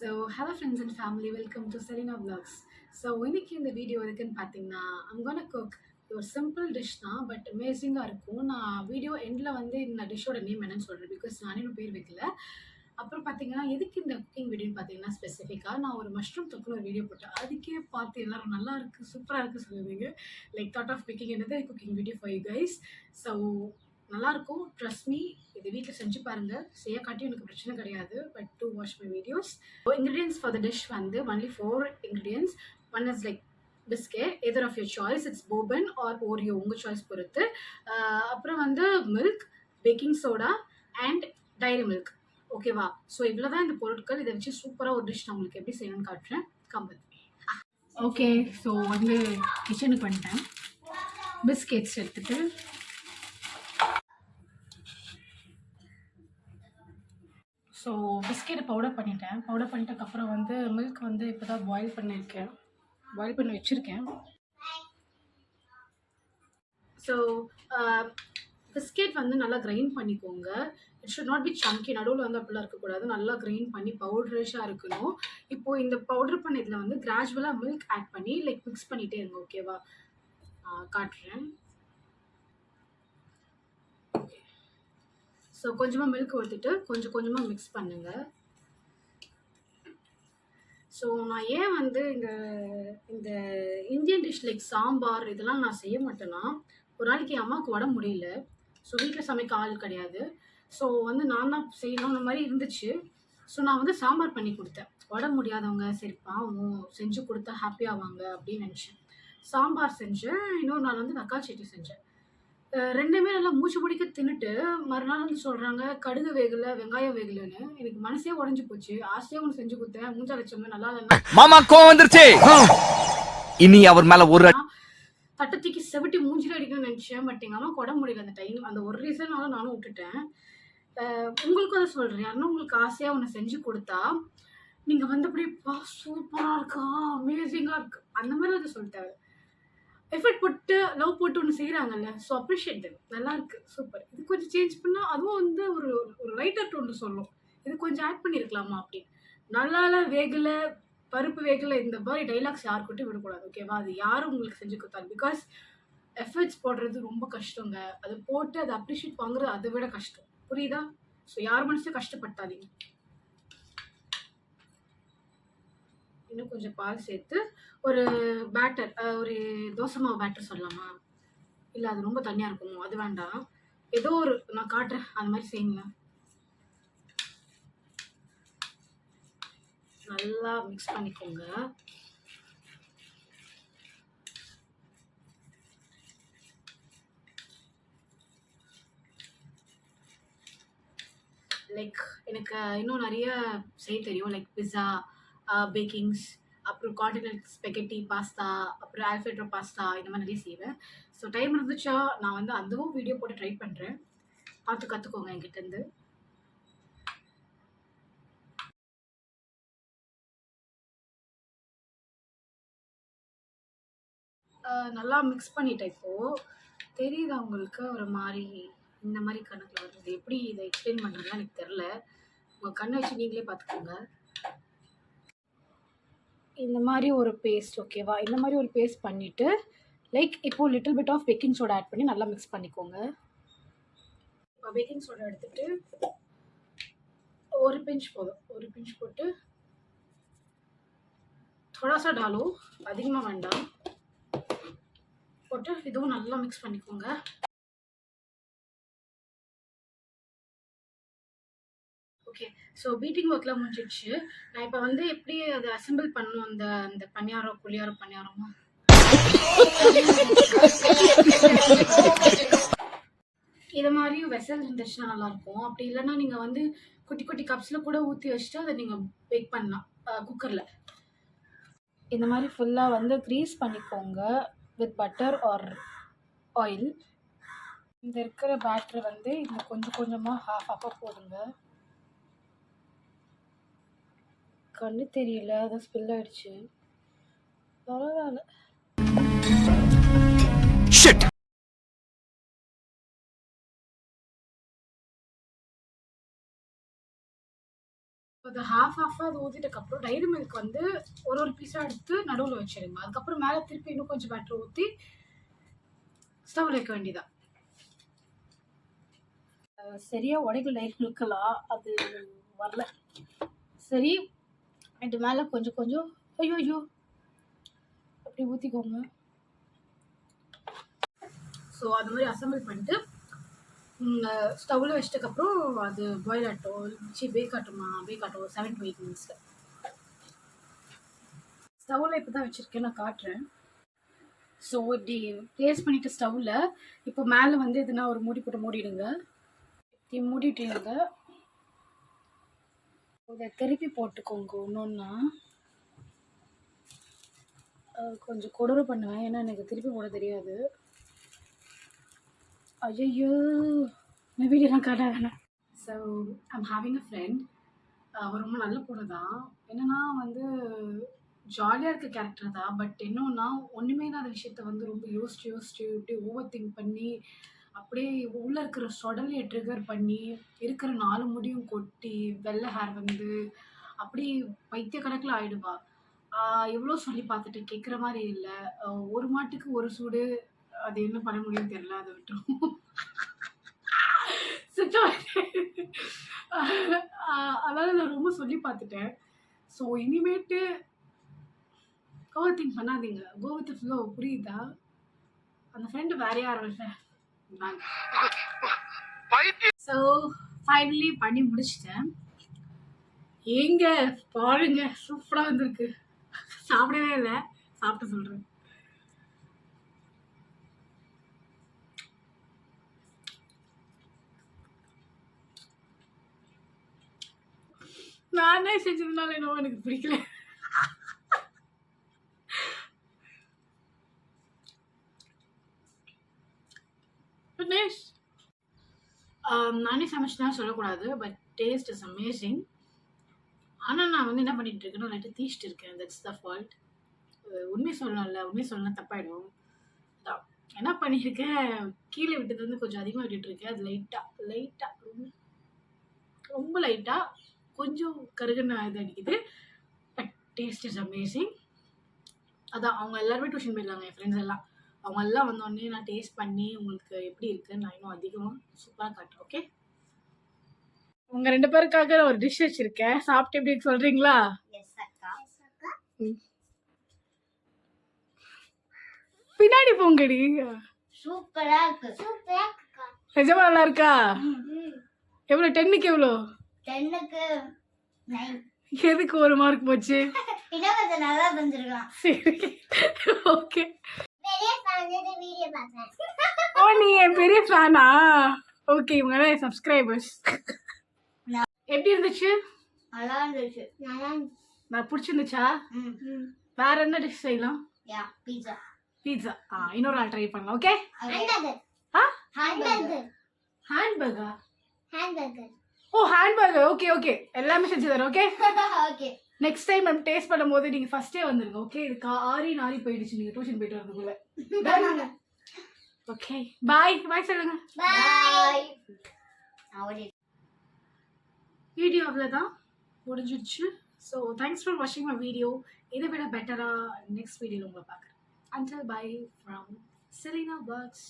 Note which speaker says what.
Speaker 1: Hello friends and family, welcome to Serena Vlogs. இன்னைக்கு இந்த video எதுக்குன்னு பார்த்தீங்கன்னா, I'm gonna cook ஒரு சிம்பிள் டிஷ் தான், பட் அமேசிங்காக இருக்கும். நான் வீடியோ எண்டில் வந்து இந்த டிஷ்ஷோட நேம் என்னன்னு சொல்கிறேன், பிகாஸ் நானே இன்னும் பேர் வைக்கல. அப்புறம் பார்த்தீங்கன்னா, எதுக்கு இந்த குக்கிங் வீடியோன்னு பார்த்தீங்கன்னா, ஸ்பெசிஃபிக்காக நான் ஒரு மஷ்ரூம் தொக்குன்னு ஒரு வீடியோ போட்டேன். அதுக்கே பார்த்து எல்லாரும் நல்லா இருக்குது, சூப்பராக இருக்குது சொல்லுவீங்க. லைக் தாட் ஆஃப் மேக்கிங் என்னது cooking video for you guys. So நல்லாயிருக்கும், ட்ரஸ்ட் மீ. இது வீட்டில் செஞ்சு பாருங்கள், செய்ய காட்டி எனக்கு பிரச்சனை கிடையாது. But to watch my videos. Ingredients for the dish வந்து only 4 ingredients. One is like biscuit, either of your choice, it's bourbon or Oreo, உங்கள் சாய்ஸ் பொறுத்து. அப்புறம் வந்து milk, baking soda and Dairy Milk. ஓகேவா? ஸோ இவ்வளோ தான் இந்த பொருட்கள். இதை வச்சு சூப்பராக ஒரு டிஷ் நான் உங்களுக்கு எப்படி செய்யணும்னு காட்டுறேன். கம்பல். ஓகே, ஸோ வந்து கிச்சனுக்கு வந்துட்டேன். பிஸ்கெட்ஸ் எடுத்துகிட்டு ஸோ பிஸ்கெட்டை பவுடர் பண்ணிட்டதுக்கப்புறம் வந்து மில்க் வந்து இப்போ தான் பாயில் பண்ணி வச்சுருக்கேன். ஸோ பிஸ்கெட் வந்து நல்லா கிரைண்ட் பண்ணிக்கோங்க. இட் ஷுட் நாட் பி சங்கி, நடுவில் வந்து அப்படிலாம் இருக்கக்கூடாது. நல்லா கிரைண்ட் பண்ணி பவுடரேஷாக இருக்கணும். இப்போது இந்த பவுடர் பண்ணதில் வந்து கிராஜுவலாக மில்க் ஆட் பண்ணி லைக் மிக்ஸ் பண்ணிகிட்டே இருங்க. ஓகேவா? காட்டுறேன். ஸோ கொஞ்சமாக மில்க் ஊற்றிட்டு கொஞ்சமாக மிக்ஸ் பண்ணுங்கள். ஸோ நான் ஏன் வந்து இந்த இந்தியன் டிஷ் லைக் சாம்பார் இதெல்லாம் நான் செய்ய மாட்டேன்னா, ஒரு நாளைக்கு என் அம்மாவுக்கு உடம்பு முடியல. ஸோ வீட்டில் சமைக்க ஆள் கிடையாது. ஸோ வந்து நான் தான் செய்யணுன்ற மாதிரி இருந்துச்சு. ஸோ நான் வந்து சாம்பார் பண்ணி கொடுத்தேன். உடம்பு முடியாதவங்க சரி பாவம் செஞ்சு கொடுத்தா ஹாப்பியாவாங்க அப்படின்னு நினச்சேன். சாம்பார் செஞ்சேன். இன்னொரு நாள் வந்து தக்காளி சட்னி செஞ்சேன். ரெண்டுமே நல்லா மூச்சு பிடிக்க தின்னுட்டு மறுநாள் வந்து சொல்கிறாங்க கடுகு வேகலை, வெங்காயம் வேகலைன்னு. எனக்கு மனசே உடஞ்சி போச்சு. ஆசையாக ஒன்று செஞ்சு கொடுத்தேன். மூஞ்சா லட்சமே நல்லா இல்லைன்னா
Speaker 2: மாமா கோவம் வந்துருச்சு. இனி அவர் மேல ஒரு
Speaker 1: தட்டத்திக்கு செவிட்டி மூஞ்சில அடிக்கணும்னு நினச்சேன். பட் எங்கள் அம்மாவுக்கு உடம்பு முடியல அந்த டைம். அந்த ஒரு ரீசனால நானும் விட்டுட்டேன். உங்களுக்கும் அதை சொல்கிறேன், யாருன்னா உங்களுக்கு ஆசையாக ஒன்று செஞ்சு கொடுத்தா நீங்கள் வந்து அப்படியே சூப்பராக இருக்கா, அமேசிங்காக இருக்குது அந்த மாதிரி அதை சொல்லிட்டாரு. எஃபர்ட் போட்டு லவ் போட்டு ஒன்று செய்கிறாங்கல்ல, ஸோ அப்ரிஷியேட் தட். நல்லா இருக்குது, சூப்பர். இது கொஞ்சம் சேஞ்ச் பண்ணால் அதுவும் வந்து ஒரு ரைட்டர் டோன்னு சொல்லும், இது கொஞ்சம் ஆட் பண்ணியிருக்கலாமா அப்படின்னு. நல்லால வேகலை, பருப்பு வேகலை, இந்த மாதிரி டைலாக்ஸ் யாருக்கிட்டும் விடக்கூடாது. ஓகேவா? அது யாரும் உங்களுக்கு செஞ்சு கொடுத்தாங்க. பிகாஸ் எஃபர்ட்ஸ் போடுறது ரொம்ப கஷ்டங்க. அது போட்டு அதை அப்ரிஷியேட் வாங்குறது அதை விட கஷ்டம். புரியுதா? ஸோ யார் மனசும் கஷ்டப்படுத்தாதீங்க. இன்னும் கொஞ்சம் பால் சேர்த்து ஒரு பேட்டர், ஒரு தோசை மாவு பேட்டர் சொல்லலாமா? இல்லை அது ரொம்ப தனியாக இருக்குமோ, அது வேண்டாம். ஏதோ ஒரு நான் காட்டுறேன் அந்த மாதிரி செய்யுங்க. நல்லா மிக்ஸ் பண்ணிக்கோங்க. லைக் எனக்கு இன்னும் நிறைய செய்ய தெரியும். லைக் பிஸ்ஸா, பேக்கிங்ஸ், அப்புறம் கார்டினல் ஸ்பெகட்டி பாஸ்தா, அப்புறம் ஆல்ஃபெட்ரோ பாஸ்தா, இந்த மாதிரி நிறைய செய்வேன். ஸோ டைம் இருந்துச்சா நான் வந்து அதுவும் வீடியோ போட்டு ட்ரை பண்ணுறேன். பார்த்து கற்றுக்கோங்க என்கிட்டேருந்து. நல்லா மிக்ஸ் பண்ணிட்டேன். இப்போது தெரியுதா உங்களுக்கு? ஒரு மாதிரி இந்த மாதிரி கணக்கில் வருது. எப்படி இதை எக்ஸ்பிளைன் பண்ணுறதுலாம் எனக்கு தெரில. உங்கள் கண்ணை வச்சு நீங்களே பார்த்துக்கோங்க. இந்த மாதிரி ஒரு பேஸ்ட். ஓகேவா? இந்த மாதிரி ஒரு பேஸ்ட் பண்ணிவிட்டு லைக் இப்போது little bit of baking soda add பண்ணி நல்லா மிக்ஸ் பண்ணிக்கோங்க. இப்போ பேக்கிங் சோடா எடுத்துகிட்டு ஒரு பிஞ்ச் போதும். ஒரு பிஞ்ச் போட்டு थोड़ा-सा डालो, அதிகமாக வேண்டாம். போட்டு இதுவும் நல்லா மிக்ஸ் பண்ணிக்கோங்க. ஓகே, ஸோ பீட்டிங் ஒர்க்லாம் முடிஞ்சிடுச்சு. நான் இப்போ வந்து எப்படி அதை அசெம்பிள் பண்ணணும், அந்த பணியாரம் புளியாரம் பணியாரமா இது மாதிரி வெசல் இருந்துச்சுன்னா நல்லாயிருக்கும். அப்படி இல்லைன்னா நீங்கள் வந்து குட்டி குட்டி கப்ஸில் கூட ஊற்றி வச்சுட்டு அதை நீங்கள் பேக் பண்ணலாம் குக்கரில். இந்த மாதிரி ஃபுல்லாக வந்து க்ரீஸ் பண்ணிக்கோங்க வித் பட்டர் ஆர் ஆயில். இந்த இருக்கிற பேட்டரை வந்து இதில் கொஞ்சமாக ஹாஃபாக போடுங்க. கண்ணு தெரியல, அதை ஸ்பில் ஆயிடுச்சு. பரவாயில்ல. அதை ஹாஃபாக அது ஊற்றிட்டக்கப்புறம் டைரி மில்க் வந்து ஒரு பீஸாக எடுத்து நடுவில் வச்சிருங்க. அதுக்கப்புறம் மேலே திருப்பி இன்னும் கொஞ்சம் பேட்டர் ஊற்றி ஸ்டவ் வைக்க வேண்டியதான். சரியாக உடைக்கல டைரி மில்கெல்லாம், அது வரல. சரி, இது மேலே கொஞ்சம் கொஞ்சம் ஐயோ அப்படி ஊற்றிக்கோங்க. ஸோ அது மாதிரி அசம்பிள் பண்ணிட்டு ஸ்டவ்வில் வச்சிட்டக்கப்புறம் அது பாயில் ஆகட்டும், பேக் ஆகட்டும் 7 to 8 மினிட்ஸில். ஸ்டவ்வில் இப்போ தான் வச்சுருக்கேன், நான் காட்டுறேன். ஸோ இப்படி ப்ளேஸ் பண்ணிவிட்டு ஸ்டவ்வில் இப்போ மேலே வந்து எதுனா ஒரு மூடி போட்டு மூடிடுங்க. இப்படி மூடிட்டுங்க இதை திருப்பி போட்டுக்கோங்க. ஒன்றா கொஞ்சம் கொடூர பண்ணுவேன், ஏன்னா எனக்கு திருப்பி போட தெரியாது. ஐயோ, நான் வீடியோலாம் காட்ட வேணாம். So I'm having a friend. அவள் ரொம்ப நல்ல பொண்ணு தான். என்னென்னா வந்து ஜாலியாக இருக்க கேரக்டர் தான். பட் என்னன்னா ஒன்றுமே இல்லாத விஷயத்த வந்து ரொம்ப யோசிச்சு இப்படி ஓவர் திங்க் பண்ணி அப்படியே உள்ளே இருக்கிற சொடலையை ட்ரிகர் பண்ணி இருக்கிற 4 முடியும் கொட்டி வெள்ளை ஹேர் வந்து அப்படி பைத்திய கணக்கில் ஆயிடுவா. எவ்வளோ சொல்லி பார்த்துட்டு கேட்குற மாதிரி இல்லை. ஒரு மாட்டுக்கு ஒரு சூடு, அது என்ன பண்ண முடியும்னு தெரியல, அதை விட்டுரும். அதாவது நான் ரொம்ப சொல்லி பார்த்துட்டேன். ஸோ இனிமேட்டு ஓவர் திங்க் பண்ணாதீங்க, கோ வித் ஃப்ளோ. புரியுதா? அந்த ஃப்ரெண்டு வேற யாரும் இல்லை. ஸோ ஃபைனலி பண்ணி முடிச்சிட்டேன். ஏங்க பாருங்க, சூப்பராக வந்திருக்கு. சாப்பிடவே இல்லை, சாப்பிட்டு சொல்கிறேன். நானே செஞ்சதுனால என்னவோ எனக்கு பிடிக்கல. நானே சமைச்சுதான் சொல்லக்கூடாது, பட் டேஸ்ட் இஸ் அமேசிங். ஆனால் நான் வந்து என்ன பண்ணிட்டு இருக்கேன்னா லைட்டாக தீச்சிட்டு இருக்கேன். That's the fault. உண்மை சொல்லலாம் தப்பாயிடும். அதான் என்ன பண்ணியிருக்கேன், கீழே விட்டது வந்து கொஞ்சம் அதிகமாக விட்டுட்டு இருக்கேன். அது லைட்டாக ரொம்ப லைட்டாக கொஞ்சம் கருகுன்னு இது அடிக்குது. But taste is amazing. அதான் அவங்க எல்லாருமே டியூஷன் போயிருக்காங்க, என் ஃப்ரெண்ட்ஸ் எல்லாம். அவங்க எல்லாம் வந்தோடனே நான் டேஸ்ட் பண்ணி உங்களுக்கு எப்படி இருக்குன்னு நான் இன்னும் அதிகமாக சூப்பராக காட்டுறேன். ஓகே, உங்கள் 2 பேருக்காக ஒரு டிஷ் வச்சுருக்கேன், சாப்பிட்டு எப்படி சொல்கிறீங்களா? பின்னாடி போங்கடி.
Speaker 3: சூப்பரா இருக்கு.
Speaker 1: நிஜமா நல்லா இருக்கா? எவ்வளோ? 10க்கு எவ்வளோ?
Speaker 3: 10க்கு 9.
Speaker 1: எதுக்கு 1 மார்க் போச்சு?
Speaker 3: இன்னும் கொஞ்சம் நல்லா பண்ணிருக்கான்.
Speaker 1: சரி, ஓகே.
Speaker 3: பெரிய ஃபேன் வீடியோ பார்த்தேன்.
Speaker 1: ஓ, நீ என் பெரிய ஃபேனா? ஓகே, இவங்க என் சப்ஸ்கிரைபர்ஸ். எப்படி இருந்துச்சு?
Speaker 3: நல்லா இருந்துச்சு.
Speaker 1: நான் பிடிச்சிருந்துச்சா? வேற என்ன டிஷ் செய்யலாம்?
Speaker 3: பீட்சா.
Speaker 1: இன்னொரு நாள் ட்ரை பண்ணலாம். ஓகே. ஹேண்ட்பர்கர். ஓ, ஹேண்ட்பர்கர். ஓகே, எல்லாமே செஞ்சு தரேன். ஓகே.
Speaker 3: ஓகே.
Speaker 1: நெக்ஸ்ட் டைம் நம்ம டேஸ்ட் பண்ணும்போது நீங்க ஃபர்ஸ்டே வந்துருங்க. ஓகே, இது ஆறி போயிடுச்சு நீங்க டியூஷன் போயிட்டு வரதுக்குள்ள. ஓகே, பாய் சொல்லுங்க.
Speaker 3: பை.
Speaker 1: வீடியோ அவ்வளோதான், முடிஞ்சிடுச்சு. ஸோ தேங்க்ஸ் ஃபார் வாட்சிங் மை வீடியோ. இதை விட பெட்டராக நெக்ஸ்ட் வீடியோவில் உங்களை பார்க்குறேன். Until bye from Selena Vlogs.